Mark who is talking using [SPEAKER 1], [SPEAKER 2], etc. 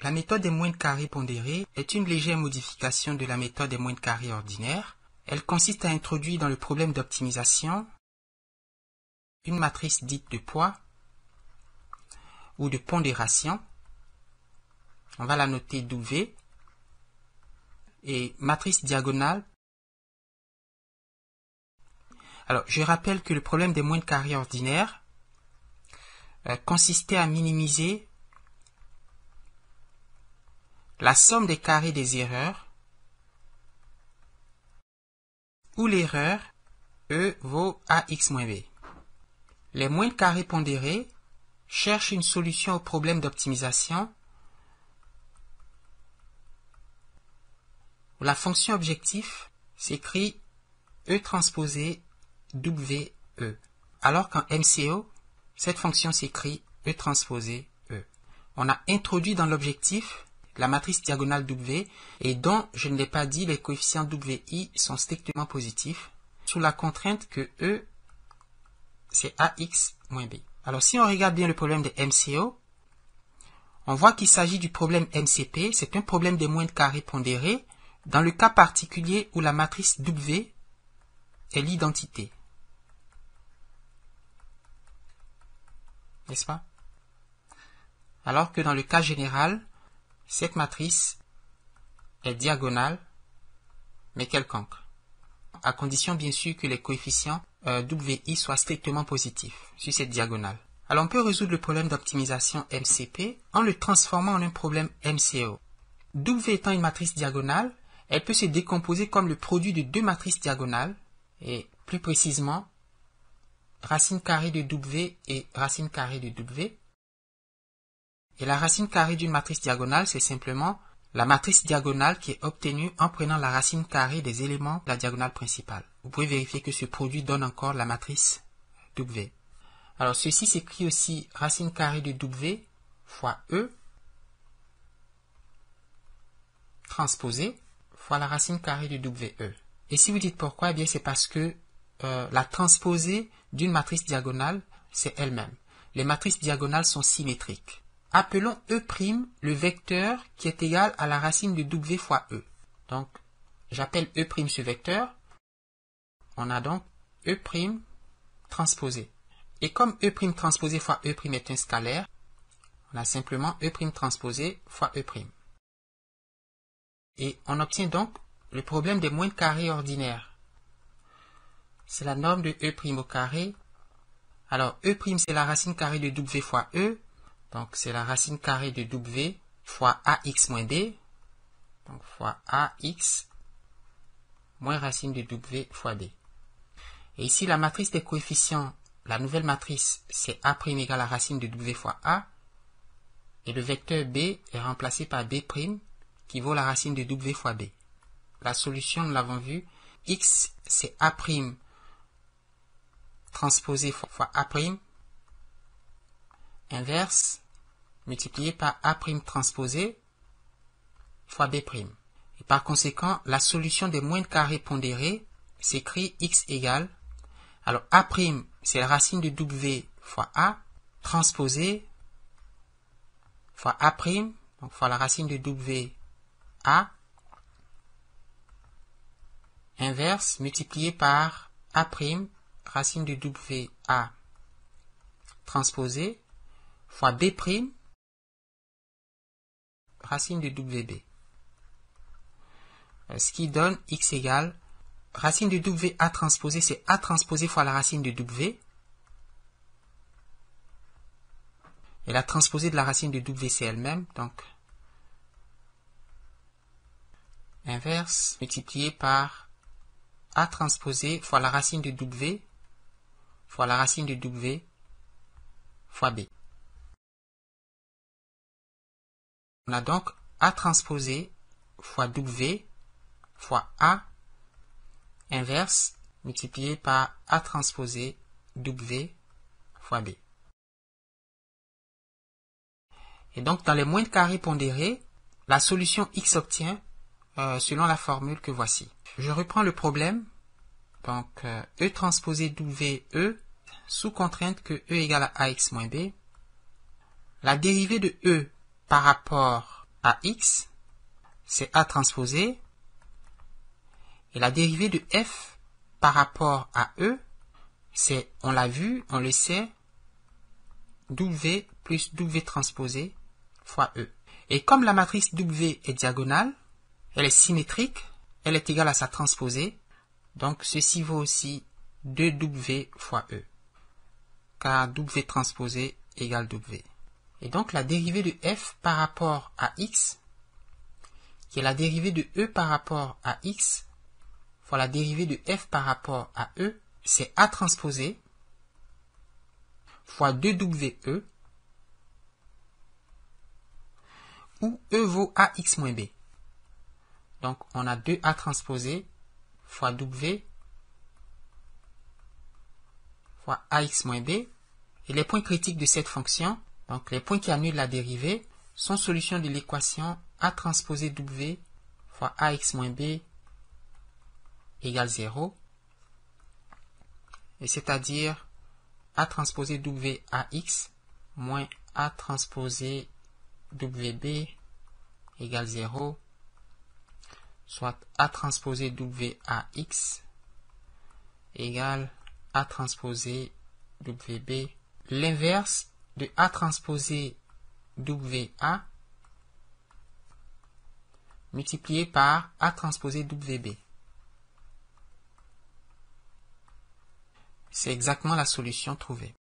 [SPEAKER 1] La méthode des moyennes carrées pondérées est une légère modification de la méthode des moyennes carrées ordinaires. Elle consiste à introduire dans le problème d'optimisation une matrice dite de poids ou de pondération. On va la noter W. Et matrice diagonale. Alors, je rappelle que le problème des moyennes carrées ordinaires consistait à minimiser la somme des carrés des erreurs où l'erreur E vaut AX moins B. Les moyennes carrées pondérées cherchent une solution au problème d'optimisation où la fonction objectif s'écrit E transposé WE, alors qu'en MCO, cette fonction s'écrit E transposé E. On a introduit dans l'objectif la matrice diagonale W et dont, je ne l'ai pas dit, les coefficients WI sont strictement positifs sous la contrainte que E, c'est AX moins B. Alors si on regarde bien le problème de MCO, on voit qu'il s'agit du problème MCP, c'est un problème des moyennes carrées pondérées dans le cas particulier où la matrice W est l'identité. N'est-ce pas? Alors que dans le cas général, cette matrice est diagonale, mais quelconque, à condition bien sûr que les coefficients WI soient strictement positifs sur cette diagonale. Alors on peut résoudre le problème d'optimisation MCP en le transformant en un problème MCO. W étant une matrice diagonale, elle peut se décomposer comme le produit de deux matrices diagonales, et plus précisément, racine carrée de W et racine carrée de W. Et la racine carrée d'une matrice diagonale, c'est simplement la matrice diagonale qui est obtenue en prenant la racine carrée des éléments de la diagonale principale. Vous pouvez vérifier que ce produit donne encore la matrice W. Alors ceci s'écrit aussi racine carrée de W fois E transposé fois la racine carrée de WE. Et si vous dites pourquoi, eh bien c'est parce que la transposée d'une matrice diagonale, c'est elle-même. Les matrices diagonales sont symétriques. Appelons E' le vecteur qui est égal à la racine de W fois E. Donc, j'appelle E' ce vecteur. On a donc E' transposé. Et comme E' transposé fois E' est un scalaire, on a simplement E' transposé fois E'. Et on obtient donc le problème des moyennes carrées ordinaires. C'est la norme de E' au carré. Alors, E' c'est la racine carrée de W fois E. Donc, c'est la racine carrée de W fois AX moins B. Donc, fois AX moins racine de W fois B. Et ici, la matrice des coefficients, la nouvelle matrice, c'est A' égale à racine de W fois A. Et le vecteur B est remplacé par B' qui vaut la racine de W fois B. La solution, nous l'avons vu, X, c'est A' transposé fois A', inverse, multiplié par A' transposé fois B'. Et par conséquent, la solution des moyennes carrées pondérées s'écrit X égale, alors A', c'est la racine de W fois A, transposé fois A', donc fois la racine de W A, inverse, multiplié par A', racine de W A, transposé, fois B', racine de WB. Ce qui donne X égale, racine de WA transposé, c'est A transposé fois la racine de W. Et la transposée de la racine de W, c'est elle-même, donc inverse multiplié par A transposé fois la racine de W fois la racine de W fois B. On a donc A transposé fois W fois A inverse multiplié par A transposé W fois B. Et donc, dans les moyennes carrées pondérées, la solution X s'obtient selon la formule que voici. Je reprends le problème. Donc, E transposé WE sous contrainte que E égale à AX moins B. La dérivée de E par rapport AX, c'est A transposé. Et la dérivée de F par rapport à E, c'est, on l'a vu, on le sait, W plus W transposé fois E. Et comme la matrice W est diagonale, elle est symétrique, elle est égale à sa transposée, donc ceci vaut aussi 2W fois E, car W transposé égale W. Et donc la dérivée de F par rapport à X, qui est la dérivée de E par rapport à X, fois la dérivée de F par rapport à E, c'est A transposé fois 2WE, où E vaut AX moins B. Donc on a 2A transposé fois W fois AX moins B. Et les points critiques de cette fonction, donc les points qui annulent la dérivée, sont solutions de l'équation A transposé W fois AX moins B égale 0. Et c'est-à-dire A transposé W AX moins A transposé WB égale 0, soit A transposé WAX égale A transposé WB. L'inverse de A transposé WA multiplié par A transposé WB. C'est exactement la solution trouvée.